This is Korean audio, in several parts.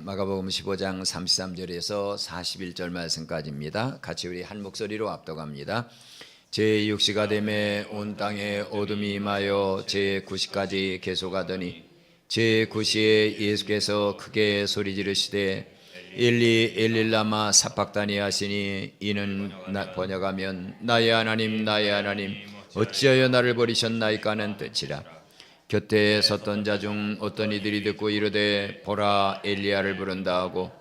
마가복음 15장 33절에서 41절 말씀까지입니다. 같이 우리 한 목소리로 압독합니다. 제6시가 되매 온 땅에 어둠이 임하여 제9시까지 계속하더니 제9시에 예수께서 크게 소리 지르시되 엘리 엘리 라마 삽박다니 하시니 이는 번역하면 나의 하나님 나의 하나님 어찌하여 나를 버리셨나이까는 뜻이라. 곁에 섰던 자 중 어떤 이들이 듣고 이르되 보라 엘리야를 부른다 하고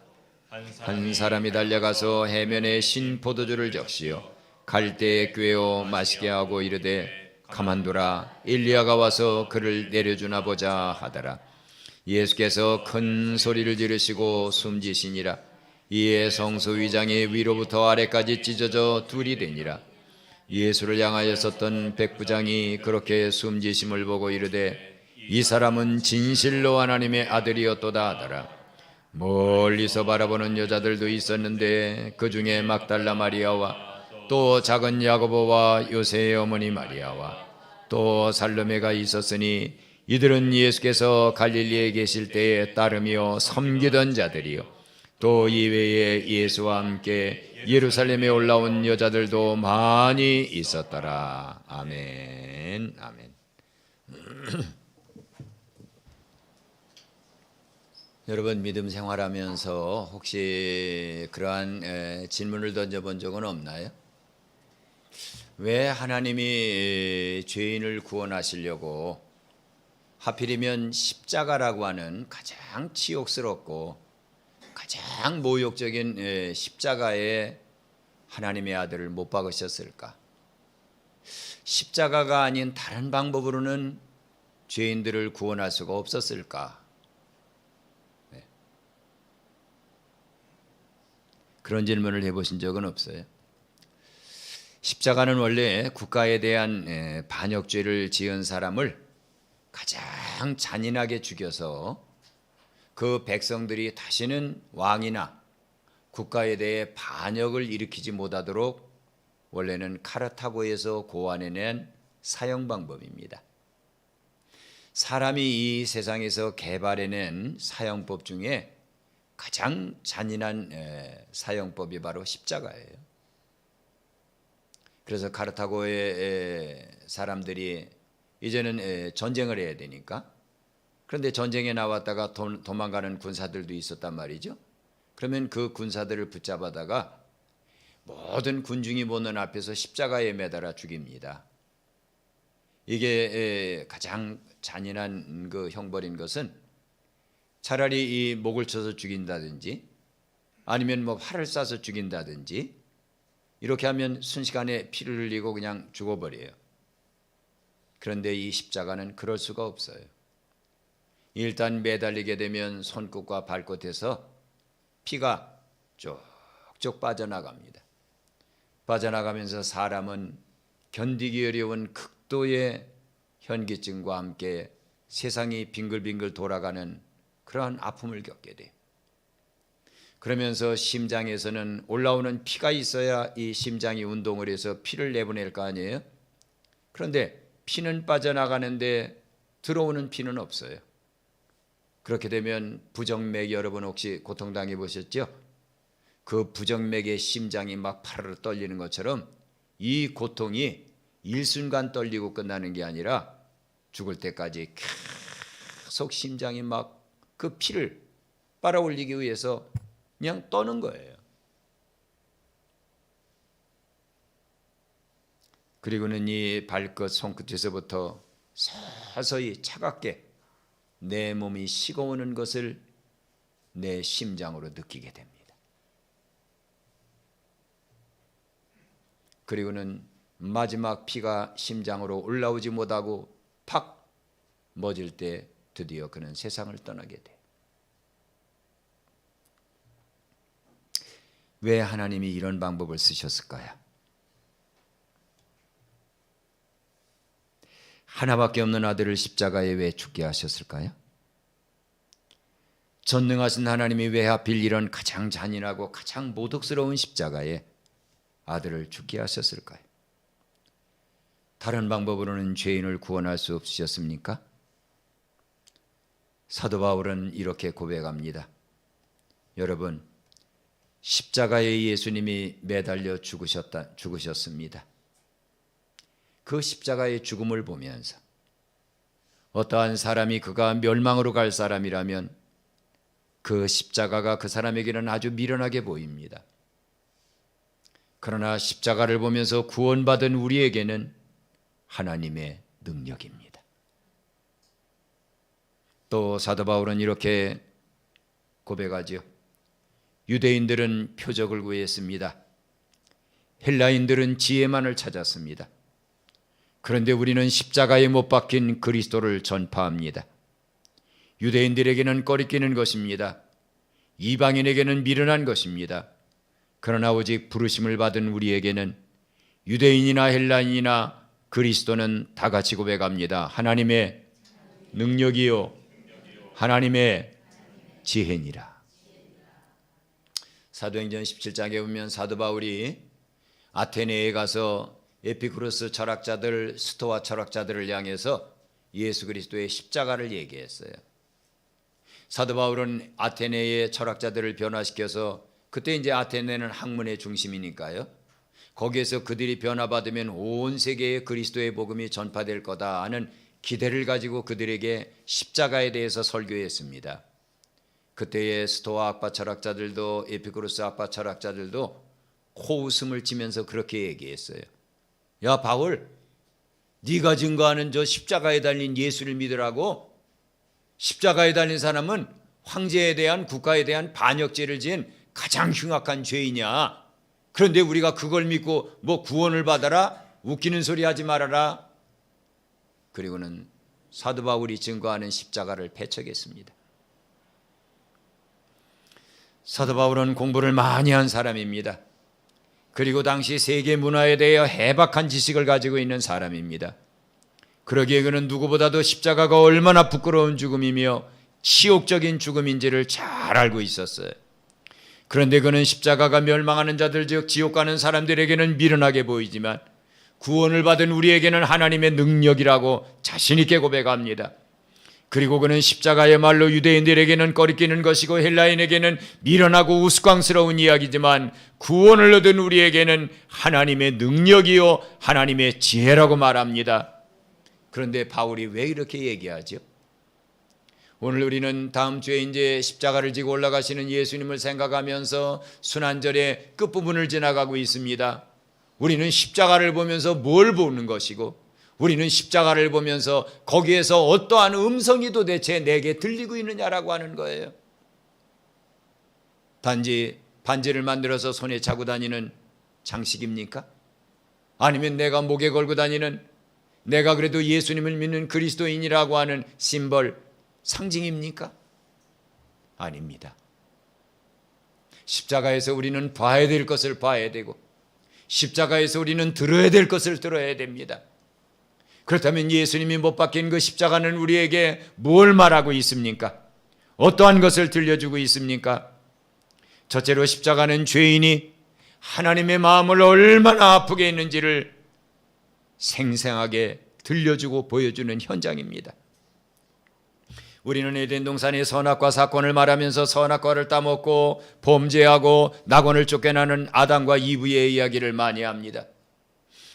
한 사람이 달려가서 해면에 신 포도주를 적시어 갈대에 꿰어 마시게 하고 이르되 가만두라 엘리야가 와서 그를 내려주나 보자 하더라. 예수께서 큰 소리를 지르시고 숨지시니라. 이에 성소 위장이 위로부터 아래까지 찢어져 둘이 되니라. 예수를 향하여 섰던 백부장이 그렇게 숨지심을 보고 이르되 이 사람은 진실로 하나님의 아들이었도다 하더라. 멀리서 바라보는 여자들도 있었는데 그 중에 막달라 마리아와 또 작은 야고보와 요새의 어머니 마리아와 또 살로메가 있었으니 이들은 예수께서 갈릴리에 계실 때에 따르며 섬기던 자들이요 또 이외에 예수와 함께 예루살렘에 올라온 여자들도 많이 있었더라. 아멘. 아멘. 여러분 믿음 생활하면서 혹시 그러한 질문을 던져본 적은 없나요? 왜 하나님이 죄인을 구원하시려고 하필이면 십자가라고 하는 가장 치욕스럽고 가장 모욕적인 십자가에 하나님의 아들을 못 박으셨을까? 십자가가 아닌 다른 방법으로는 죄인들을 구원할 수가 없었을까? 그런 질문을 해보신 적은 없어요? 십자가는 원래 국가에 대한 반역죄를 지은 사람을 가장 잔인하게 죽여서 그 백성들이 다시는 왕이나 국가에 대해 반역을 일으키지 못하도록 원래는 카르타고에서 고안해낸 사형 방법입니다. 사람이 이 세상에서 개발해낸 사형법 중에 가장 잔인한 사형법이 바로 십자가예요. 그래서 카르타고의 사람들이 이제는 전쟁을 해야 되니까, 그런데 전쟁에 나왔다가 도망가는 군사들도 있었단 말이죠. 그러면 그 군사들을 붙잡아다가 모든 군중이 보는 앞에서 십자가에 매달아 죽입니다. 이게 가장 잔인한 그 형벌인 것은 차라리 이 목을 쳐서 죽인다든지 아니면 뭐 활을 쏴서 죽인다든지 이렇게 하면 순식간에 피를 흘리고 그냥 죽어버려요. 그런데 이 십자가는 그럴 수가 없어요. 일단 매달리게 되면 손끝과 발끝에서 피가 쭉쭉 빠져나갑니다. 빠져나가면서 사람은 견디기 어려운 극도의 현기증과 함께 세상이 빙글빙글 돌아가는 그러한 아픔을 겪게 돼요. 그러면서 심장에서는 올라오는 피가 있어야 이 심장이 운동을 해서 피를 내보낼 거 아니에요? 그런데 피는 빠져나가는데 들어오는 피는 없어요. 그렇게 되면 부정맥 여러분 혹시 고통당해 보셨죠? 그 부정맥의 심장이 막 파르르 떨리는 것처럼 이 고통이 일순간 떨리고 끝나는 게 아니라 죽을 때까지 계속 심장이 막 그 피를 빨아올리기 위해서 그냥 떠는 거예요. 그리고는 이 발끝 손끝에서부터 서서히 차갑게 내 몸이 식어오는 것을 내 심장으로 느끼게 됩니다. 그리고는 마지막 피가 심장으로 올라오지 못하고 팍 멎을 때 드디어 그는 세상을 떠나게 돼. 왜 하나님이 이런 방법을 쓰셨을까요? 하나밖에 없는 아들을 십자가에 왜 죽게 하셨을까요? 전능하신 하나님이 왜 하필 이런 가장 잔인하고 가장 모독스러운 십자가에 아들을 죽게 하셨을까요? 다른 방법으로는 죄인을 구원할 수 없으셨습니까? 사도 바울은 이렇게 고백합니다. 여러분, 십자가에 예수님이 매달려 죽으셨습니다. 그 십자가의 죽음을 보면서 어떠한 사람이 그가 멸망으로 갈 사람이라면 그 십자가가 그 사람에게는 아주 미련하게 보입니다. 그러나 십자가를 보면서 구원받은 우리에게는 하나님의 능력입니다. 또 사도 바울은 이렇게 고백하죠. 유대인들은 표적을 구했습니다. 헬라인들은 지혜만을 찾았습니다. 그런데 우리는 십자가에 못 박힌 그리스도를 전파합니다. 유대인들에게는 꺼리끼는 것입니다. 이방인에게는 미련한 것입니다. 그러나 오직 부르심을 받은 우리에게는 유대인이나 헬라인이나 그리스도는 다 같이 고백합니다. 하나님의 능력이요 하나님의 지혜니라. 사도행전 17장에 보면 사도 바울이 아테네에 가서 에피쿠로스 철학자들, 스토아 철학자들을 향해서 예수 그리스도의 십자가를 얘기했어요. 사도 바울은 아테네의 철학자들을 변화시켜서, 그때 이제 아테네는 학문의 중심이니까요, 거기에서 그들이 변화받으면 온 세계에 그리스도의 복음이 전파될 거다 하는 기대를 가지고 그들에게 십자가에 대해서 설교했습니다. 그때의 스토아 학파 철학자들도 에피쿠로스 학파 철학자들도 코웃음을 치면서 그렇게 얘기했어요. 야 바울, 네가 증거하는 저 십자가에 달린 예수를 믿으라고? 십자가에 달린 사람은 황제에 대한, 국가에 대한 반역죄를 지은 가장 흉악한 죄이냐? 그런데 우리가 그걸 믿고 뭐 구원을 받아라? 웃기는 소리 하지 말아라. 그리고는 사도 바울이 증거하는 십자가를 배척했습니다. 사도 바울은 공부를 많이 한 사람입니다. 그리고 당시 세계 문화에 대해 해박한 지식을 가지고 있는 사람입니다. 그러기에 그는 누구보다도 십자가가 얼마나 부끄러운 죽음이며 치욕적인 죽음인지를 잘 알고 있었어요. 그런데 그는 십자가가 멸망하는 자들, 즉 지옥 가는 사람들에게는 미련하게 보이지만 구원을 받은 우리에게는 하나님의 능력이라고 자신 있게 고백합니다. 그리고 그는 십자가야말로 유대인들에게는 꺼리끼는 것이고 헬라인에게는 미련하고 우스꽝스러운 이야기지만 구원을 얻은 우리에게는 하나님의 능력이요 하나님의 지혜라고 말합니다. 그런데 바울이 왜 이렇게 얘기하죠? 오늘 우리는 다음 주에 이제 십자가를 지고 올라가시는 예수님을 생각하면서 순환절의 끝부분을 지나가고 있습니다. 우리는 십자가를 보면서 뭘 보는 것이고, 우리는 십자가를 보면서 거기에서 어떠한 음성이 도대체 내게 들리고 있느냐라고 하는 거예요. 단지 반지를 만들어서 손에 차고 다니는 장식입니까? 아니면 내가 목에 걸고 다니는, 내가 그래도 예수님을 믿는 그리스도인이라고 하는 심벌, 상징입니까? 아닙니다. 십자가에서 우리는 봐야 될 것을 봐야 되고, 십자가에서 우리는 들어야 될 것을 들어야 됩니다. 그렇다면 예수님이 못 박힌 그 십자가는 우리에게 뭘 말하고 있습니까? 어떠한 것을 들려주고 있습니까? 첫째로 십자가는 죄인이 하나님의 마음을 얼마나 아프게 했는지를 생생하게 들려주고 보여주는 현장입니다. 우리는 에덴 동산의 선악과 사건을 말하면서 선악과를 따먹고 범죄하고 낙원을 쫓겨나는 아담과 이브의 이야기를 많이 합니다.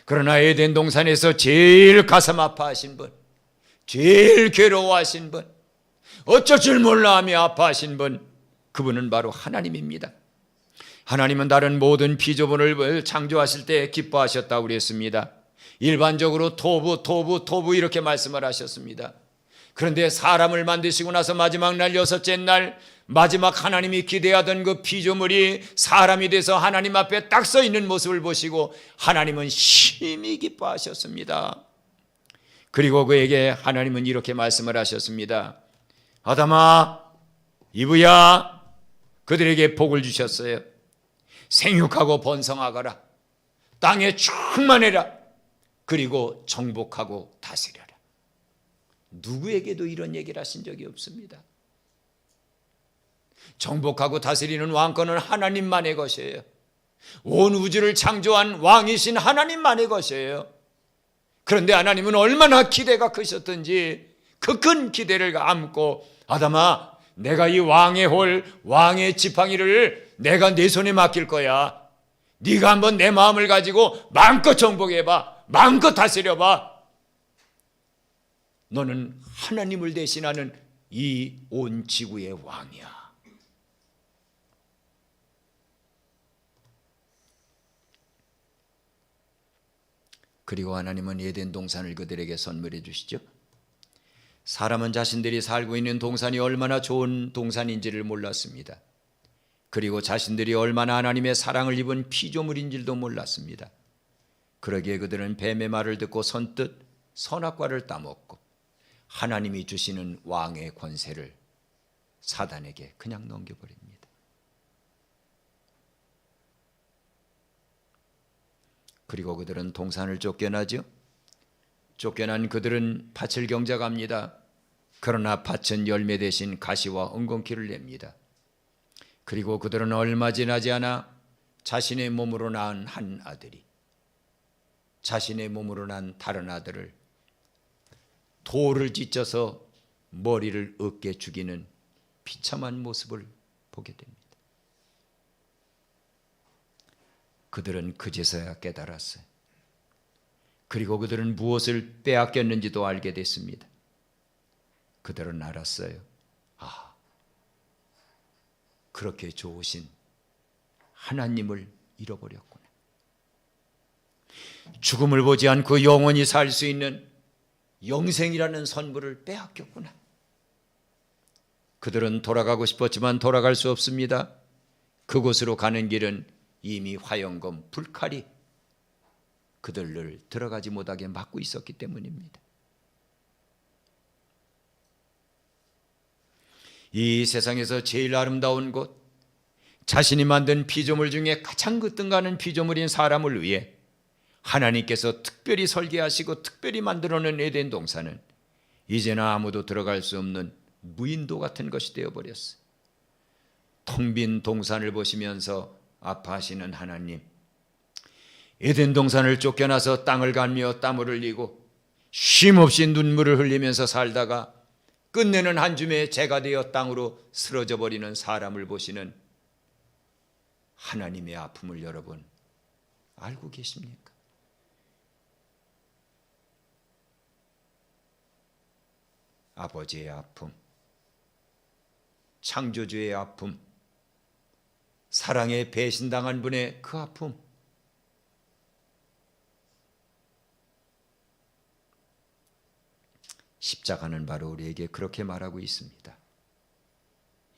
그러나 에덴 동산에서 제일 가슴 아파하신 분, 제일 괴로워하신 분, 어쩔 줄 몰라 하며 아파하신 분, 그분은 바로 하나님입니다. 하나님은 다른 모든 피조물을 창조하실 때 기뻐하셨다고 그랬습니다. 일반적으로 토부 이렇게 말씀을 하셨습니다. 그런데 사람을 만드시고 나서 마지막 날, 여섯째 날, 마지막 하나님이 기대하던 그 피조물이 사람이 돼서 하나님 앞에 딱 서 있는 모습을 보시고 하나님은 심히 기뻐하셨습니다. 그리고 그에게 하나님은 이렇게 말씀을 하셨습니다. 아담아, 이브야, 그들에게 복을 주셨어요. 생육하고 번성하거라. 땅에 충만해라. 그리고 정복하고 다스려라. 누구에게도 이런 얘기를 하신 적이 없습니다. 정복하고 다스리는 왕권은 하나님만의 것이에요. 온 우주를 창조한 왕이신 하나님만의 것이에요. 그런데 하나님은 얼마나 기대가 크셨던지 그 큰 기대를 안고 아담아, 내가 이 왕의 홀, 왕의 지팡이를 내가 내 손에 맡길 거야. 네가 한번 내 마음을 가지고 마음껏 정복해봐. 마음껏 다스려봐. 너는 하나님을 대신하는 이 온 지구의 왕이야. 그리고 하나님은 에덴 동산을 그들에게 선물해 주시죠. 사람은 자신들이 살고 있는 동산이 얼마나 좋은 동산인지를 몰랐습니다. 그리고 자신들이 얼마나 하나님의 사랑을 입은 피조물인 줄도 몰랐습니다. 그러기에 그들은 뱀의 말을 듣고 선뜻 선악과를 따먹고 하나님이 주시는 왕의 권세를 사단에게 그냥 넘겨버립니다. 그리고 그들은 동산을 쫓겨나죠. 쫓겨난 그들은 밭을 경작합니다. 그러나 밭은 열매 대신 가시와 엉겅퀴를 냅니다. 그리고 그들은 얼마 지나지 않아 자신의 몸으로 낳은 한 아들이 자신의 몸으로 난 다른 아들을 돌을 찢어서 머리를 으깨 죽이는 비참한 모습을 보게 됩니다. 그들은 그제서야 깨달았어요. 그리고 그들은 무엇을 빼앗겼는지도 알게 됐습니다. 그들은 알았어요. 아, 그렇게 좋으신 하나님을 잃어버렸구나. 죽음을 보지 않고 영원히 살 수 있는 영생이라는 선물을 빼앗겼구나. 그들은 돌아가고 싶었지만 돌아갈 수 없습니다. 그곳으로 가는 길은 이미 화영검 불칼이 그들을 들어가지 못하게 막고 있었기 때문입니다. 이 세상에서 제일 아름다운 곳, 자신이 만든 피조물 중에 가장 거뜬가는 피조물인 사람을 위해 하나님께서 특별히 설계하시고 특별히 만들어낸 에덴 동산은 이제는 아무도 들어갈 수 없는 무인도 같은 것이 되어버렸어요. 텅 빈 동산을 보시면서 아파하시는 하나님, 에덴 동산을 쫓겨나서 땅을 갈며 땀을 흘리고 쉼없이 눈물을 흘리면서 살다가 끝내는 한 줌의 재가 되어 땅으로 쓰러져 버리는 사람을 보시는 하나님의 아픔을 여러분 알고 계십니까? 아버지의 아픔, 창조주의 아픔, 사랑에 배신당한 분의 그 아픔, 십자가는 바로 우리에게 그렇게 말하고 있습니다.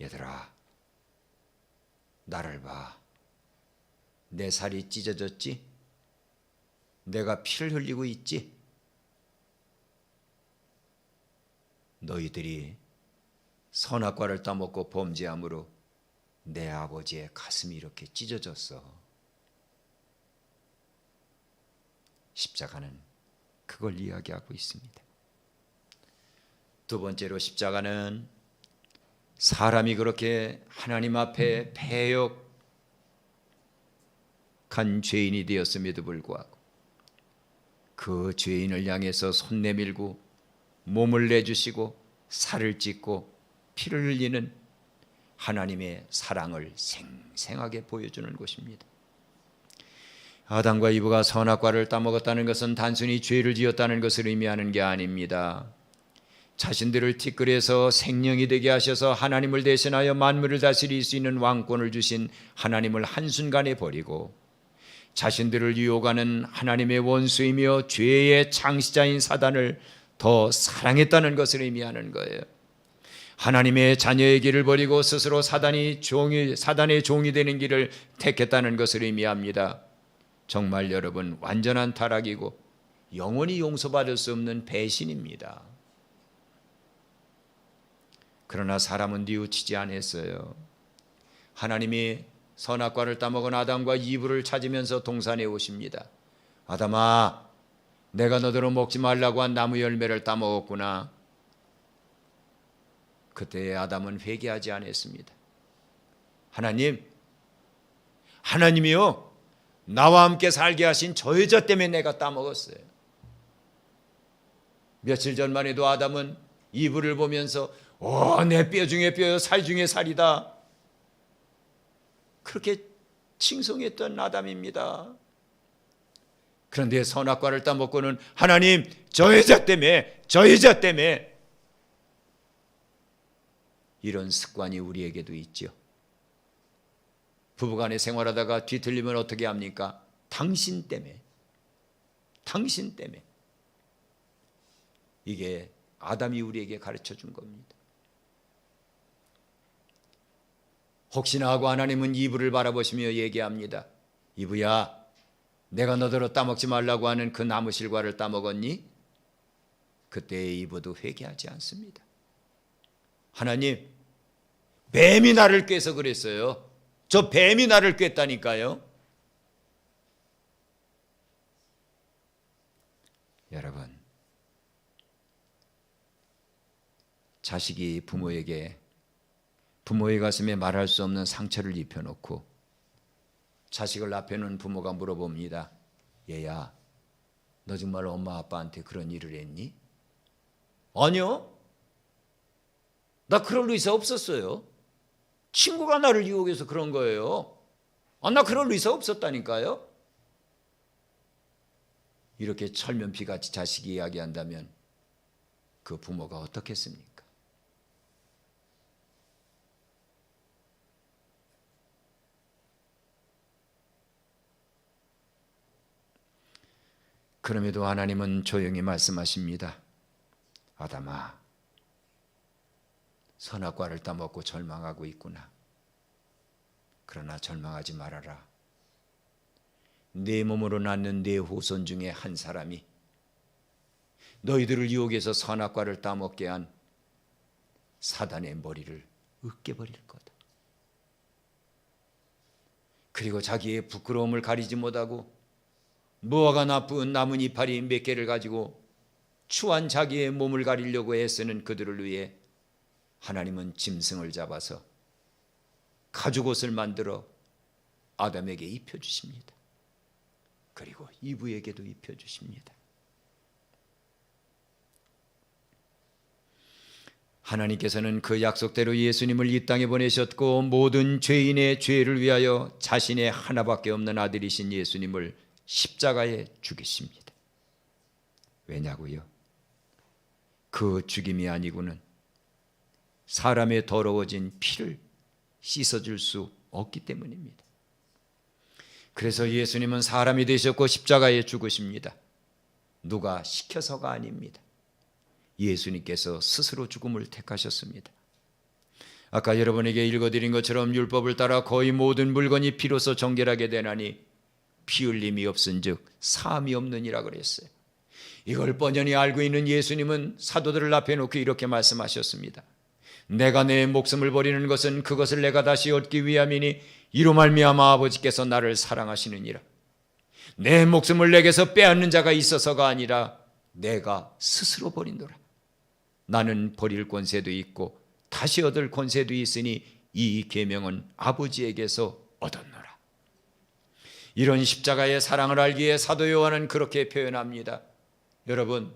얘들아, 나를 봐. 내 살이 찢어졌지? 내가 피를 흘리고 있지? 너희들이 선악과를 따먹고 범죄함으로 내 아버지의 가슴이 이렇게 찢어졌어. 십자가는 그걸 이야기하고 있습니다. 두 번째로 십자가는 사람이 그렇게 하나님 앞에 패역한 죄인이 되었음에도 불구하고 그 죄인을 향해서 손 내밀고 몸을 내주시고 살을 찢고 피를 흘리는 하나님의 사랑을 생생하게 보여주는 곳입니다. 아담과 이브가 선악과를 따먹었다는 것은 단순히 죄를 지었다는 것을 의미하는 게 아닙니다. 자신들을 티끌에서 생명이 되게 하셔서 하나님을 대신하여 만물을 다스릴 수 있는 왕권을 주신 하나님을 한순간에 버리고 자신들을 유혹하는 하나님의 원수이며 죄의 창시자인 사단을 더 사랑했다는 것을 의미하는 거예요. 하나님의 자녀의 길을 버리고 스스로 사단의 종이 되는 길을 택했다는 것을 의미합니다. 정말 여러분, 완전한 타락이고 영원히 용서받을 수 없는 배신입니다. 그러나 사람은 뉘우치지 않았어요. 하나님이 선악과를 따먹은 아담과 이브를 찾으면서 동산에 오십니다. 아담아, 내가 너더러 먹지 말라고 한 나무 열매를 따먹었구나. 그때 아담은 회개하지 않았습니다. 하나님이요, 나와 함께 살게 하신 저 여자 때문에 내가 따먹었어요. 며칠 전만 해도 아담은 이브를 보면서 내 뼈 중에 뼈요 살 중에 살이다. 그렇게 칭송했던 아담입니다. 그런데 선악과를 따먹고는 하나님 저 여자 때문에 이런 습관이 우리에게도 있죠. 부부간에 생활하다가 뒤틀리면 어떻게 합니까? 당신 때문에. 이게 아담이 우리에게 가르쳐 준 겁니다. 혹시나 하고 하나님은 이브를 바라보시며 얘기합니다. 이브야, 내가 너더러 따먹지 말라고 하는 그 나무 실과를 따먹었니? 그때의 이브도 회개하지 않습니다. 하나님, 뱀이 나를 꿰서 그랬어요. 저 뱀이 나를 꿰다니까요. 여러분, 자식이 부모의 가슴에 말할 수 없는 상처를 입혀놓고 자식을 앞에 놓은 부모가 물어봅니다. 얘야, 너 정말 엄마 아빠한테 그런 일을 했니? 아니요. 나 그럴 의사 없었어요. 친구가 나를 유혹해서 그런 거예요. 나 그럴 의사 없었다니까요. 이렇게 철면피같이 자식이 이야기한다면 그 부모가 어떻겠습니까? 그럼에도 하나님은 조용히 말씀하십니다. 아담아, 선악과를 따먹고 절망하고 있구나. 그러나 절망하지 말아라. 내 몸으로 낳는 내 후손 중에 한 사람이 너희들을 유혹해서 선악과를 따먹게 한 사단의 머리를 으깨버릴 거다. 그리고 자기의 부끄러움을 가리지 못하고 무화과 나쁜 나뭇 이파리 몇 개를 가지고 추한 자기의 몸을 가리려고 애쓰는 그들을 위해 하나님은 짐승을 잡아서 가죽옷을 만들어 아담에게 입혀주십니다. 그리고 이브에게도 입혀주십니다. 하나님께서는 그 약속대로 예수님을 이 땅에 보내셨고 모든 죄인의 죄를 위하여 자신의 하나밖에 없는 아들이신 예수님을 십자가에 죽이십니다. 왜냐고요? 그 죽임이 아니고는 사람의 더러워진 피를 씻어줄 수 없기 때문입니다. 그래서 예수님은 사람이 되셨고 십자가에 죽으십니다. 누가 시켜서가 아닙니다. 예수님께서 스스로 죽음을 택하셨습니다. 아까 여러분에게 읽어드린 것처럼 율법을 따라 거의 모든 물건이 피로서 정결하게 되나니 피 흘림이 없은즉 사함이 없느니라 그랬어요. 이걸 뻔히 알고 있는 예수님은 사도들을 앞에 놓고 이렇게 말씀하셨습니다. 내가 내 목숨을 버리는 것은 그것을 내가 다시 얻기 위함이니 이로 말미암아 아버지께서 나를 사랑하시느니라. 내 목숨을 내게서 빼앗는 자가 있어서가 아니라 내가 스스로 버린도라. 나는 버릴 권세도 있고 다시 얻을 권세도 있으니 이 계명은 아버지에게서 얻었노라. 이런 십자가의 사랑을 알기에 사도 요한은 그렇게 표현합니다. 여러분,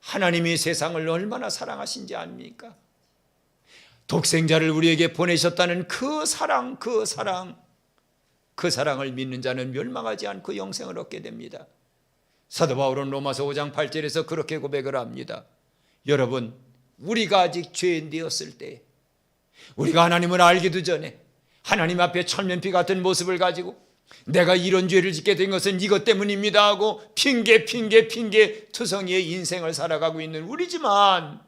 하나님이 세상을 얼마나 사랑하신지 압니까? 독생자를 우리에게 보내셨다는 그 사랑을 믿는 자는 멸망하지 않고 영생을 얻게 됩니다. 사도 바울은 로마서 5장 8절에서 그렇게 고백을 합니다. 여러분, 우리가 아직 죄인 되었을 때, 우리가 하나님을 알기도 전에 하나님 앞에 철면피 같은 모습을 가지고 내가 이런 죄를 짓게 된 것은 이것 때문입니다 하고 핑계 투성이의 인생을 살아가고 있는 우리지만,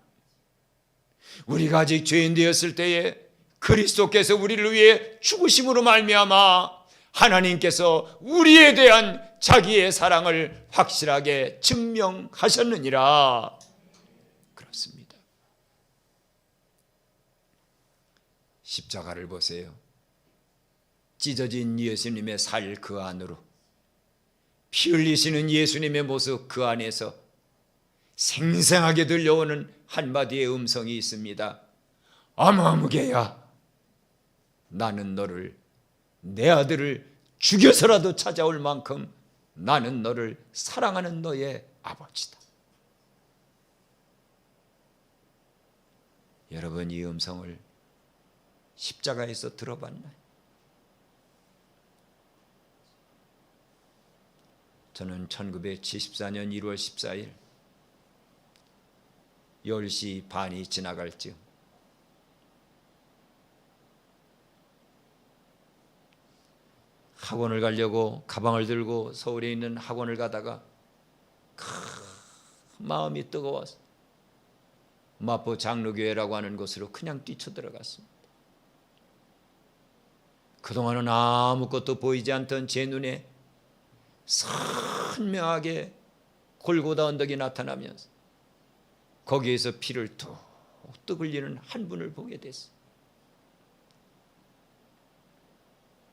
우리가 아직 죄인 되었을 때에 그리스도께서 우리를 위해 죽으심으로 말미암아 하나님께서 우리에 대한 자기의 사랑을 확실하게 증명하셨느니라. 그렇습니다. 십자가를 보세요. 찢어진 예수님의 살 그 안으로, 피 흘리시는 예수님의 모습 그 안에서 생생하게 들려오는 한마디의 음성이 있습니다. 아무개야, 나는 너를, 내 아들을 죽여서라도 찾아올 만큼 나는 너를 사랑하는 너의 아버지다. 여러분 이 음성을 십자가에서 들어봤나요? 저는 1974년 1월 14일 10시 반이 지나갈 즈음 학원을 가려고 가방을 들고 서울에 있는 학원을 가다가 마음이 뜨거워서 마포 장로교회라고 하는 곳으로 그냥 뛰쳐들어갔습니다. 그동안은 아무것도 보이지 않던 제 눈에 선명하게 골고다 언덕이 나타나면서 거기에서 피를 뚝뚝 흘리는 한 분을 보게 됐어요.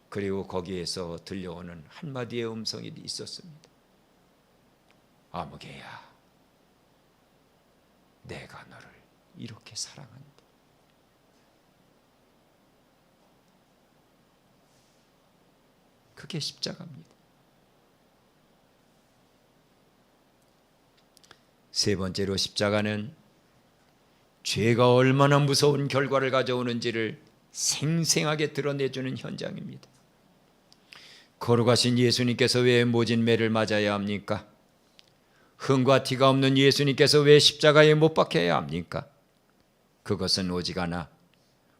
그리고 거기에서 들려오는 한마디의 음성이 있었습니다. 아무개야, 내가 너를 이렇게 사랑한다. 그게 십자가입니다. 세 번째로 십자가는 죄가 얼마나 무서운 결과를 가져오는지를 생생하게 드러내주는 현장입니다. 거룩하신 예수님께서 왜 모진 매를 맞아야 합니까? 흥과 티가 없는 예수님께서 왜 십자가에 못 박혀야 합니까? 그것은 오직하나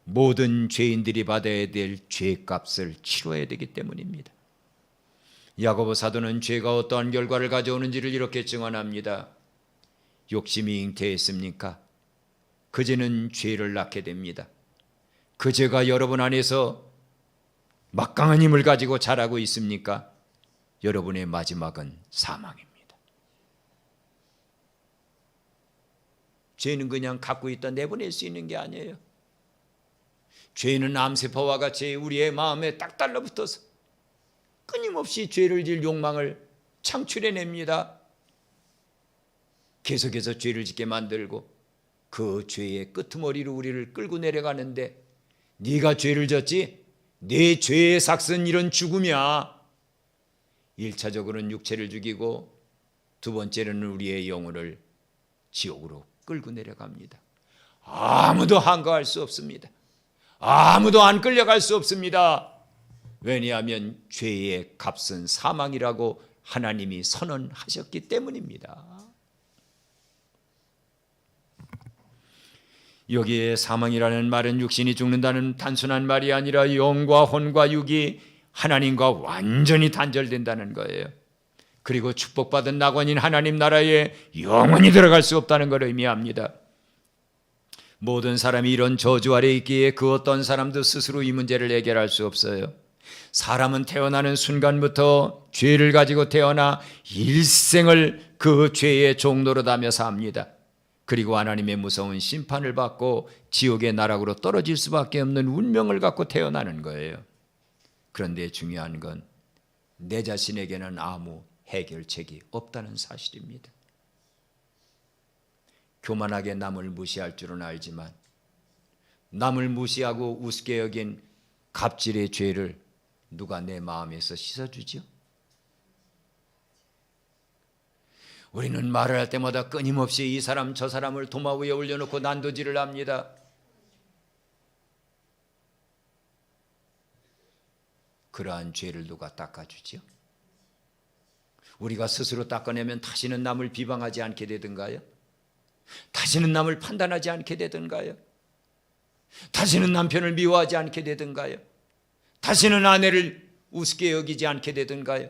모든 죄인들이 받아야 될 죄값을 치러야 되기 때문입니다. 야고보 사도는 죄가 어떠한 결과를 가져오는지를 이렇게 증언합니다. 욕심이 잉태했습니까? 그 죄는 죄를 낳게 됩니다. 그 죄가 여러분 안에서 막강한 힘을 가지고 자라고 있습니까? 여러분의 마지막은 사망입니다. 죄는 그냥 갖고 있다 내보낼 수 있는 게 아니에요. 죄는 암세포와 같이 우리의 마음에 딱 달라붙어서 끊임없이 죄를 지을 욕망을 창출해냅니다. 계속해서 죄를 짓게 만들고 그 죄의 끄트머리로 우리를 끌고 내려가는데, 네가 죄를 졌지? 내 죄의 삭은 이런 죽음이야. 1차적으로는 육체를 죽이고 두 번째로는 우리의 영혼을 지옥으로 끌고 내려갑니다. 아무도 한가할 수 없습니다. 아무도 안 끌려갈 수 없습니다. 왜냐하면 죄의 값은 사망이라고 하나님이 선언하셨기 때문입니다. 여기에 사망이라는 말은 육신이 죽는다는 단순한 말이 아니라 영과 혼과 육이 하나님과 완전히 단절된다는 거예요. 그리고 축복받은 낙원인 하나님 나라에 영원히 들어갈 수 없다는 걸 의미합니다. 모든 사람이 이런 저주 아래 있기에 그 어떤 사람도 스스로 이 문제를 해결할 수 없어요. 사람은 태어나는 순간부터 죄를 가지고 태어나 일생을 그 죄의 종노릇하며 삽니다. 그리고 하나님의 무서운 심판을 받고 지옥의 나락으로 떨어질 수밖에 없는 운명을 갖고 태어나는 거예요. 그런데 중요한 건 내 자신에게는 아무 해결책이 없다는 사실입니다. 교만하게 남을 무시할 줄은 알지만 남을 무시하고 우습게 여긴 갑질의 죄를 누가 내 마음에서 씻어주죠? 우리는 말을 할 때마다 끊임없이 이 사람 저 사람을 도마 위에 올려놓고 난도질을 합니다. 그러한 죄를 누가 닦아주지요? 우리가 스스로 닦아내면 다시는 남을 비방하지 않게 되든가요? 다시는 남을 판단하지 않게 되든가요? 다시는 남편을 미워하지 않게 되든가요? 다시는 아내를 우습게 여기지 않게 되든가요?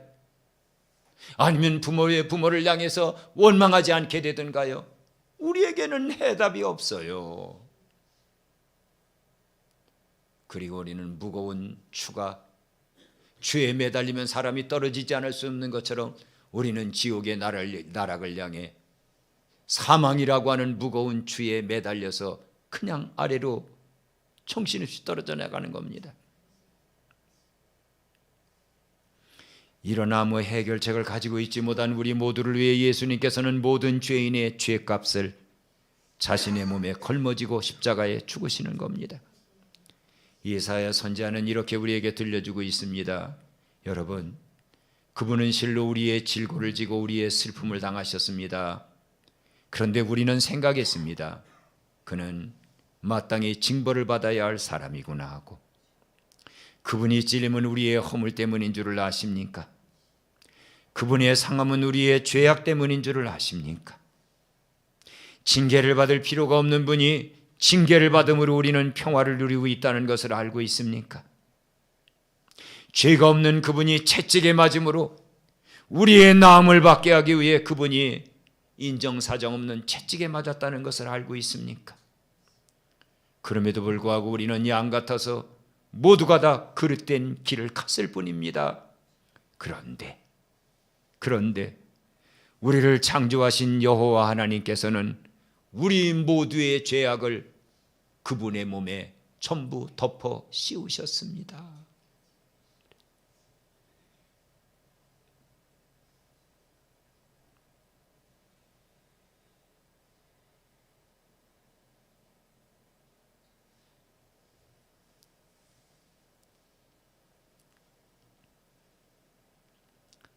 아니면 부모를 향해서 원망하지 않게 되든가요? 우리에게는 해답이 없어요. 그리고 우리는 무거운 추가, 죄에 매달리면 사람이 떨어지지 않을 수 없는 것처럼 우리는 지옥의 나락을 향해 사망이라고 하는 무거운 추에 매달려서 그냥 아래로 정신없이 떨어져 나가는 겁니다. 이런 아무 해결책을 가지고 있지 못한 우리 모두를 위해 예수님께서는 모든 죄인의 죄값을 자신의 몸에 걸머지고 십자가에 죽으시는 겁니다. 예사야 선지자는 이렇게 우리에게 들려주고 있습니다. 여러분, 그분은 실로 우리의 질고를 지고 우리의 슬픔을 당하셨습니다. 그런데 우리는 생각했습니다. 그는 마땅히 징벌을 받아야 할 사람이구나 하고, 그분이 찔림은 우리의 허물 때문인 줄을 아십니까? 그분의 상함은 우리의 죄악 때문인 줄을 아십니까? 징계를 받을 필요가 없는 분이 징계를 받음으로 우리는 평화를 누리고 있다는 것을 알고 있습니까? 죄가 없는 그분이 채찍에 맞음으로 우리의 나음을 받게 하기 위해 그분이 인정사정 없는 채찍에 맞았다는 것을 알고 있습니까? 그럼에도 불구하고 우리는 양 같아서 모두가 다 그릇된 길을 갔을 뿐입니다. 그런데 우리를 창조하신 여호와 하나님께서는 우리 모두의 죄악을 그분의 몸에 전부 덮어 씌우셨습니다.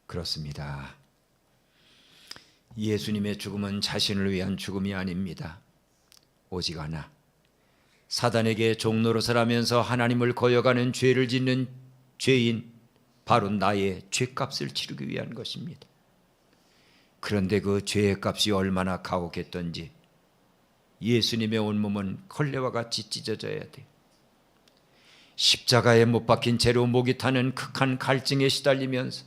그렇습니다. 예수님의 죽음은 자신을 위한 죽음이 아닙니다. 오직 하나, 사단에게 종노릇을하면서 하나님을 거역하는 죄를 짓는 죄인, 바로 나의 죄값을 치르기 위한 것입니다. 그런데 그 죄의 값이 얼마나 가혹했던지 예수님의 온몸은 걸레와 같이 찢어져야 돼요. 십자가에 못 박힌 채로 목이 타는 극한 갈증에 시달리면서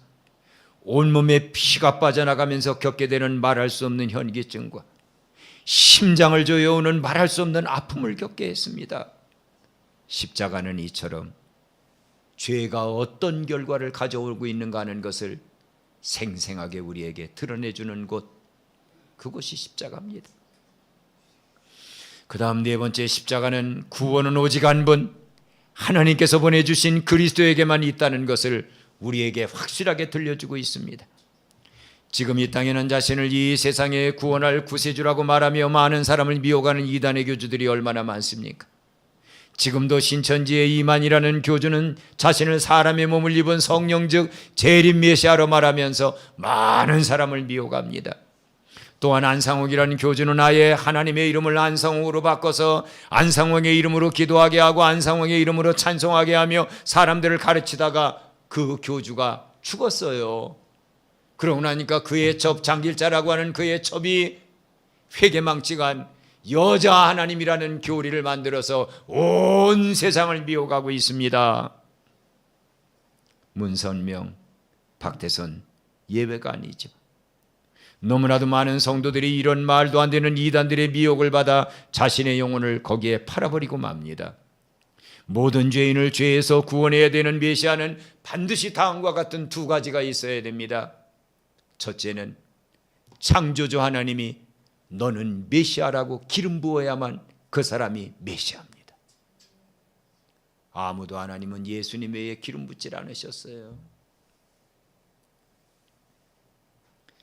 온몸에 피가 빠져나가면서 겪게 되는 말할 수 없는 현기증과 심장을 조여오는 말할 수 없는 아픔을 겪게 했습니다. 십자가는 이처럼 죄가 어떤 결과를 가져오고 있는가 하는 것을 생생하게 우리에게 드러내주는 곳, 그곳이 십자가입니다. 그 다음 네 번째, 십자가는 구원은 오직 한 분, 하나님께서 보내주신 그리스도에게만 있다는 것을 우리에게 확실하게 들려주고 있습니다. 지금 이 땅에는 자신을 이 세상에 구원할 구세주라고 말하며 많은 사람을 미혹하는 이단의 교주들이 얼마나 많습니까? 지금도 신천지의 이만이라는 교주는 자신을 사람의 몸을 입은 성령 즉 재림 메시아로 말하면서 많은 사람을 미혹합니다. 또한 안상옥이라는 교주는 아예 하나님의 이름을 안상옥으로 바꿔서 안상옥의 이름으로 기도하게 하고 안상옥의 이름으로 찬송하게 하며 사람들을 가르치다가 그 교주가 죽었어요. 그러고 나니까 그의 첩, 장길자라고 하는 그의 첩이 회개망측한 여자 하나님이라는 교리를 만들어서 온 세상을 미혹하고 있습니다. 문선명, 박태선 예외가 아니죠. 너무나도 많은 성도들이 이런 말도 안 되는 이단들의 미혹을 받아 자신의 영혼을 거기에 팔아버리고 맙니다. 모든 죄인을 죄에서 구원해야 되는 메시아는 반드시 다음과 같은 두 가지가 있어야 됩니다. 첫째는 창조주 하나님이 너는 메시아라고 기름 부어야만 그 사람이 메시아입니다. 아무도 하나님은 예수님 외에 기름 붓질 않으셨어요.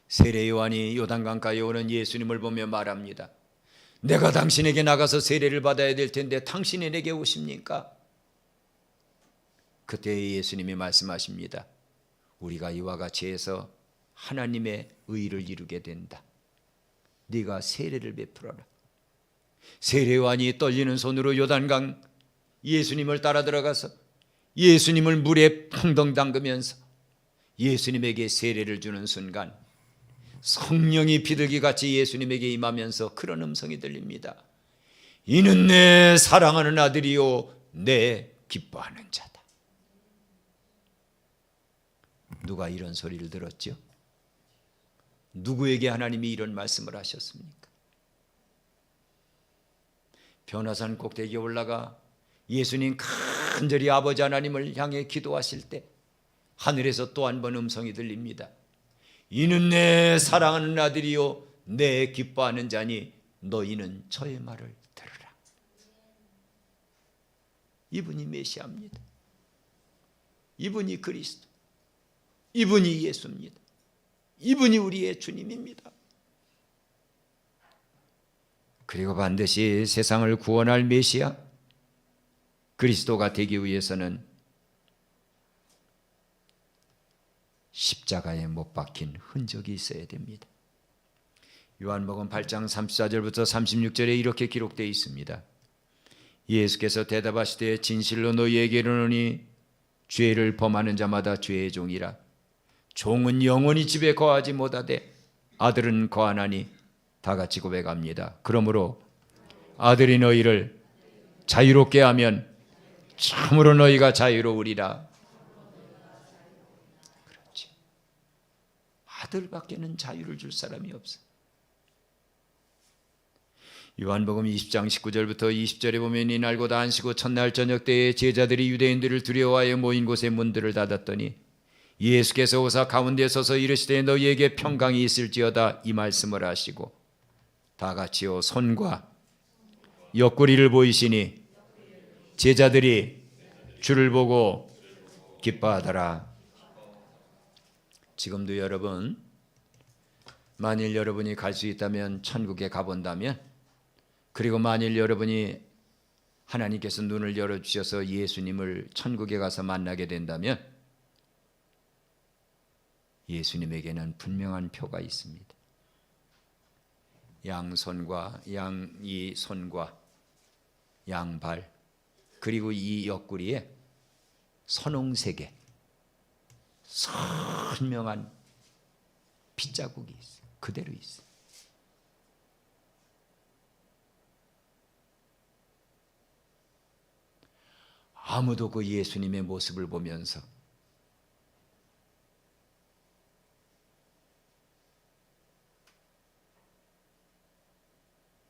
세례 요한이 요단강가에 오는 예수님을 보며 말합니다. 내가 당신에게 나가서 세례를 받아야 될 텐데 당신이 내게 오십니까? 그때 예수님이 말씀하십니다. 우리가 이와 같이 해서 하나님의 의를 이루게 된다. 네가 세례를 베풀어라. 세례 요한이 떨리는 손으로 요단강 예수님을 따라 들어가서 예수님을 물에 펑덩 담그면서 예수님에게 세례를 주는 순간 성령이 비둘기같이 예수님에게 임하면서 그런 음성이 들립니다. 이는 내 사랑하는 아들이요 내 기뻐하는 자다. 누가 이런 소리를 들었죠? 누구에게 하나님이 이런 말씀을 하셨습니까? 변화산 꼭대기에 올라가 예수님 간절히 아버지 하나님을 향해 기도하실 때 하늘에서 또 한 번 음성이 들립니다. 이는 내 사랑하는 아들이요 내 기뻐하는 자니 너희는 저의 말을 들으라. 이분이 메시아입니다. 이분이 그리스도, 이분이 예수입니다. 이분이 우리의 주님입니다. 그리고 반드시 세상을 구원할 메시아 그리스도가 되기 위해서는 십자가에 못 박힌 흔적이 있어야 됩니다. 요한복음 8장 34절부터 36절에 이렇게 기록되어 있습니다. 예수께서 대답하시되 진실로 너희에게 이르노니 죄를 범하는 자마다 죄의 종이라. 종은 영원히 집에 거하지 못하되 아들은 거하나니 다 같이 고백합니다. 그러므로 아들이 너희를 자유롭게 하면 참으로 너희가 자유로우리라. 그렇지. 아들밖에는 자유를 줄 사람이 없어. 요한복음 20장 19절부터 20절에 보면 이날보다 안식오 첫날 저녁 때에 제자들이 유대인들을 두려워하여 모인 곳에 문들을 닫았더니 예수께서 오사 가운데 서서 이르시되 너희에게 평강이 있을지어다 이 말씀을 하시고 다 같이요 손과 옆구리를 보이시니 제자들이 주를 보고 기뻐하더라. 지금도 여러분, 만일 여러분이 갈 수 있다면 천국에 가본다면, 그리고 만일 여러분이 하나님께서 눈을 열어주셔서 예수님을 천국에 가서 만나게 된다면 예수님에게는 분명한 표가 있습니다. 양손과 이 손과 양발 그리고 이 옆구리에 선홍색의 선명한 핏자국이 있어요. 그대로 있어요. 아무도 그 예수님의 모습을 보면서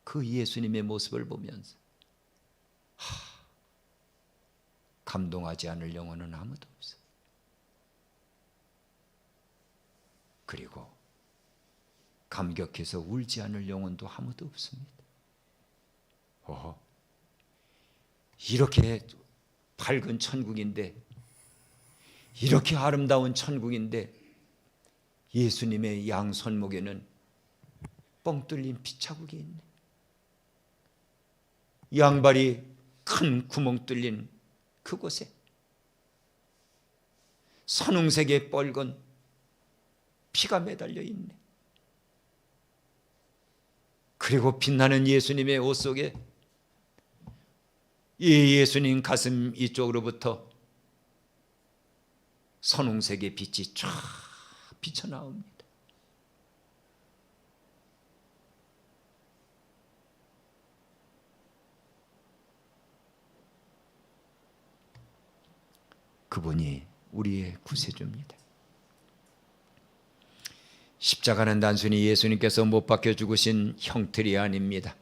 그 예수님의 모습을 보면서 감동하지 않을 영혼은 아무도 없어요. 그리고 감격해서 울지 않을 영혼도 아무도 없습니다. 이렇게 밝은 천국인데, 이렇게 아름다운 천국인데 예수님의 양손목에는 뻥 뚫린 피자국이 있네. 양발이 큰 구멍 뚫린 그곳에 선홍색의 뻘건 피가 매달려 있네. 그리고 빛나는 예수님의 옷 속에 이 예수님 가슴 이쪽으로부터 선홍색의 빛이 쫙 비쳐나옵니다. 그분이 우리의 구세주입니다. 십자가는 단순히 예수님께서 못 박혀 죽으신 형틀이 아닙니다.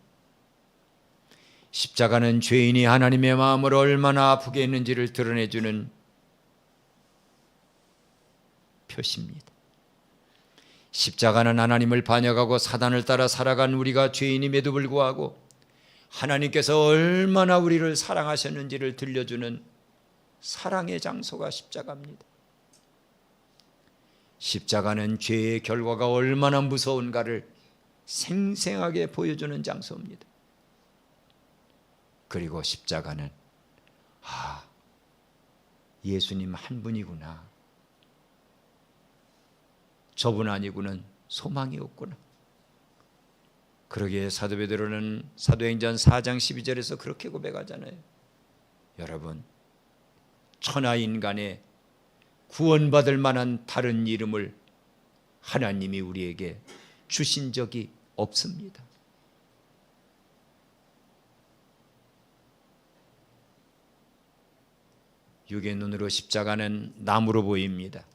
십자가는 죄인이 하나님의 마음을 얼마나 아프게 했는지를 드러내주는 표시입니다. 십자가는 하나님을 반역하고 사단을 따라 살아간 우리가 죄인임에도 불구하고 하나님께서 얼마나 우리를 사랑하셨는지를 들려주는 사랑의 장소가 십자가입니다. 십자가는 죄의 결과가 얼마나 무서운가를 생생하게 보여주는 장소입니다. 그리고 십자가는 예수님 한 분이구나, 저분 아니고는 소망이 없구나. 그러기에 사도 베드로는 사도행전 4장 12절에서 그렇게 고백하잖아요. 여러분, 천하 인간에 구원받을 만한 다른 이름을 하나님이 우리에게 주신 적이 없습니다. 육의 눈으로 십자가는 나무로 보입니다.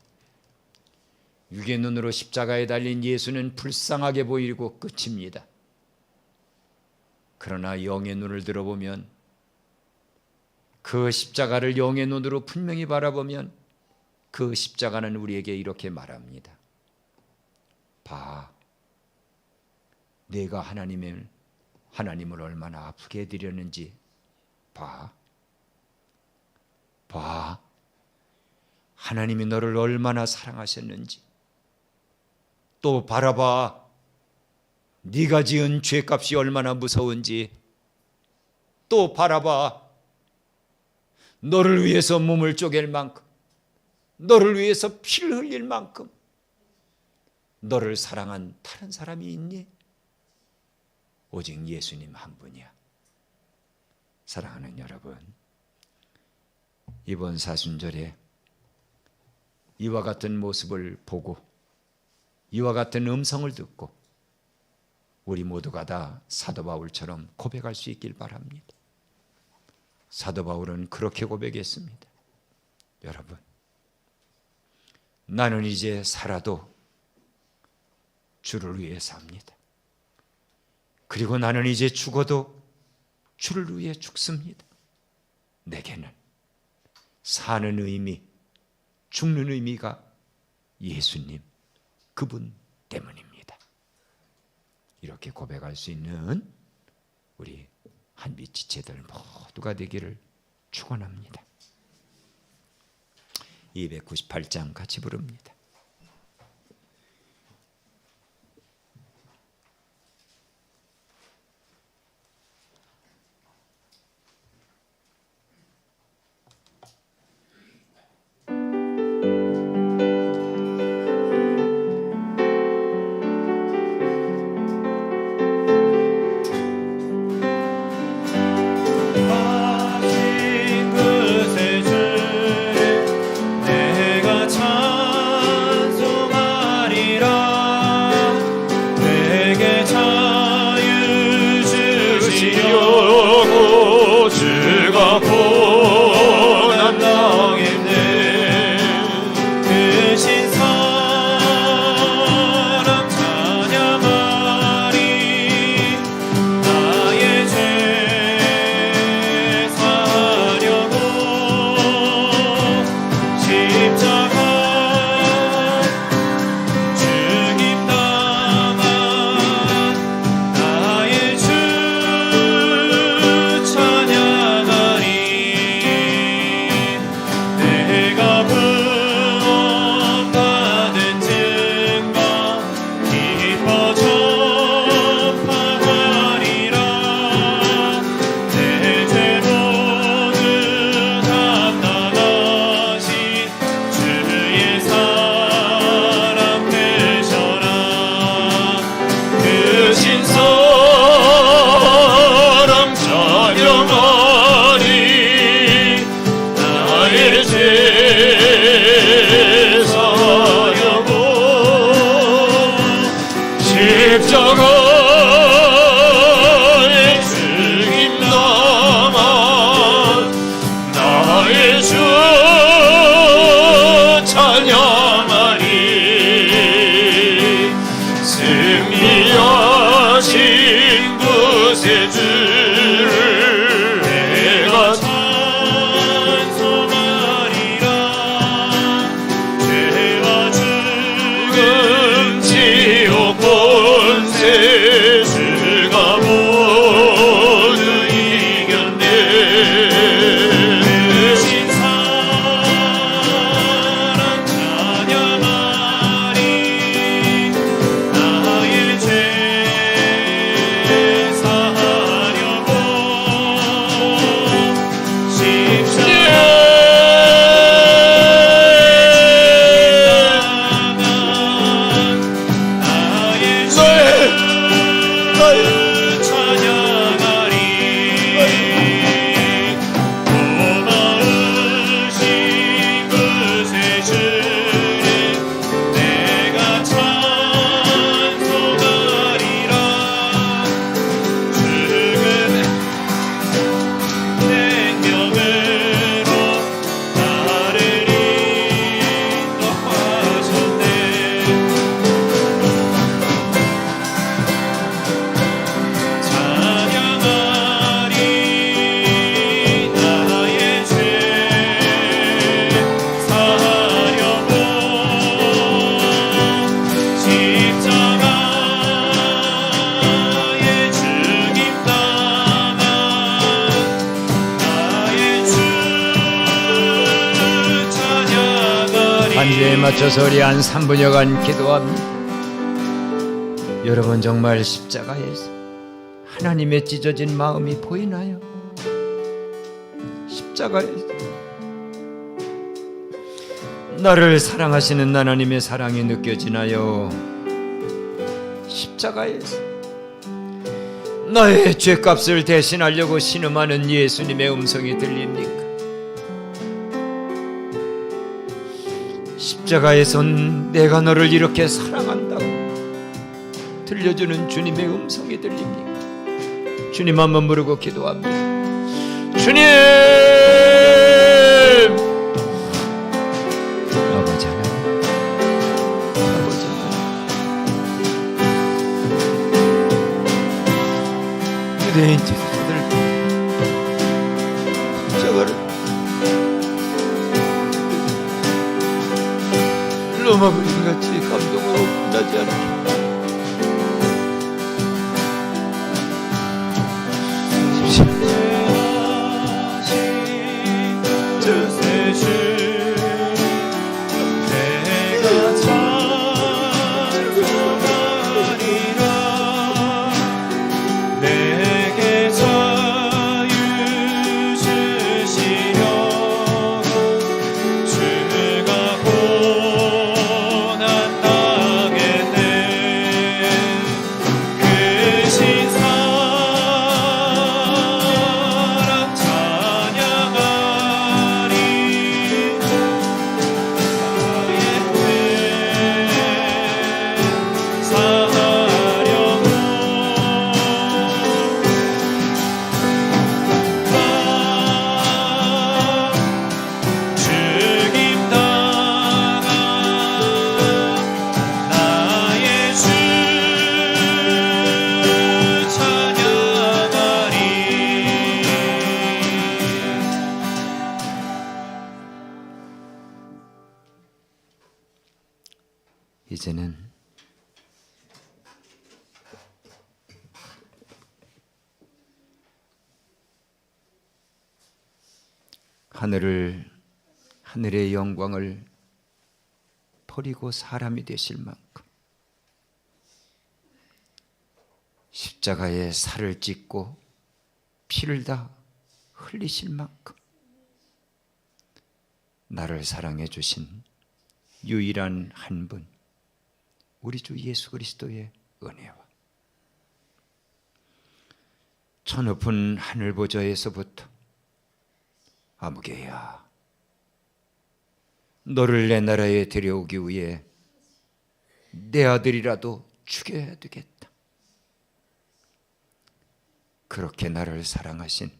육의 눈으로 십자가에 달린 예수는 불쌍하게 보이고 끝입니다. 그러나 영의 눈을 들어보면, 그 십자가를 영의 눈으로 분명히 바라보면 그 십자가는 우리에게 이렇게 말합니다. 봐, 내가 하나님을 얼마나 아프게 해드렸는지 봐. 하나님이 너를 얼마나 사랑하셨는지 또 바라봐. 네가 지은 죄값이 얼마나 무서운지 또 바라봐. 너를 위해서 몸을 쪼갤 만큼, 너를 위해서 피를 흘릴 만큼 너를 사랑한 다른 사람이 있니? 오직 예수님 한 분이야. 사랑하는 여러분, 이번 사순절에 이와 같은 모습을 보고 이와 같은 음성을 듣고 우리 모두가 다 사도 바울처럼 고백할 수 있길 바랍니다. 사도 바울은 그렇게 고백했습니다. 여러분, 나는 이제 살아도 주를 위해 삽니다. 그리고 나는 이제 죽어도 주를 위해 죽습니다. 내게는 사는 의미, 죽는 의미가 예수님, 그분 때문입니다. 이렇게 고백할 수 있는 우리 한빛 지체들 모두가 되기를 축원합니다. 298장 같이 부릅니다. 반주에 맞춰서 우리 한 3분여간 기도합니다. 여러분, 정말 십자가에서 하나님의 찢어진 마음이 보이나요? 십자가에서 나를 사랑하시는 하나님의 사랑이 느껴지나요? 십자가에서 나의 죄값을 대신하려고 신음하는 예수님의 음성이 들립니까? 십자가에선 내가 너를 이렇게 사랑한다고 들려주는 주님의 음성이 들립니까? 주님 한번 부르고 기도합니다. 주님! 아버지 하나님, 아버지 하나님, 유대인 제자들 십자가를 로마 그림같이 감동으로 끝나지 않게 이제는 하늘의 영광을 버리고 사람이 되실 만큼 십자가에 살을 찢고 피를 다 흘리실 만큼 나를 사랑해 주신 유일한 한 분, 우리 주 예수 그리스도의 은혜와 저 높은 하늘 보좌에서부터 아무개야, 너를 내 나라에 데려오기 위해 내 아들이라도 죽여야 되겠다. 그렇게 나를 사랑하신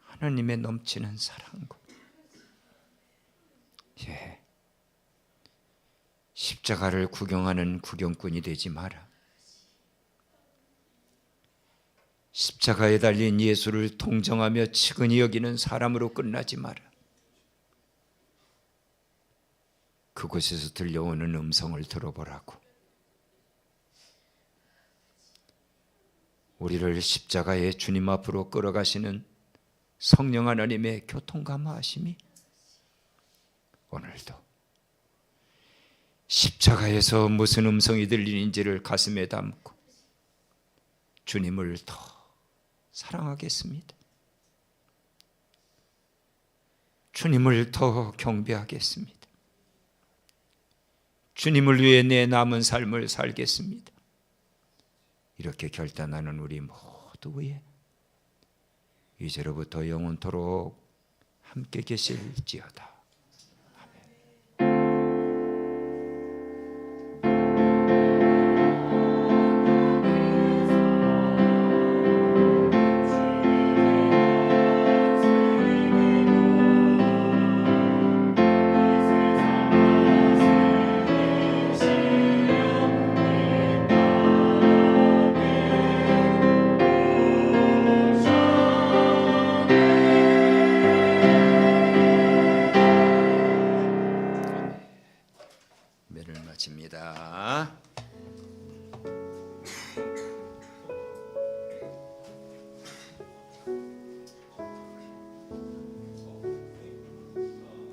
하나님의 넘치는 사랑과 십자가를 구경하는 구경꾼이 되지 마라. 십자가에 달린 예수를 동정하며 측은히 여기는 사람으로 끝나지 마라. 그곳에서 들려오는 음성을 들어보라고. 우리를 십자가의 주님 앞으로 끌어가시는 성령 하나님의 교통감화하심이 오늘도 십자가에서 무슨 음성이 들리는지를 가슴에 담고 주님을 더 사랑하겠습니다. 주님을 더 경배하겠습니다. 주님을 위해 내 남은 삶을 살겠습니다. 이렇게 결단하는 우리 모두 위에 이제로부터 영원토록 함께 계실지어다.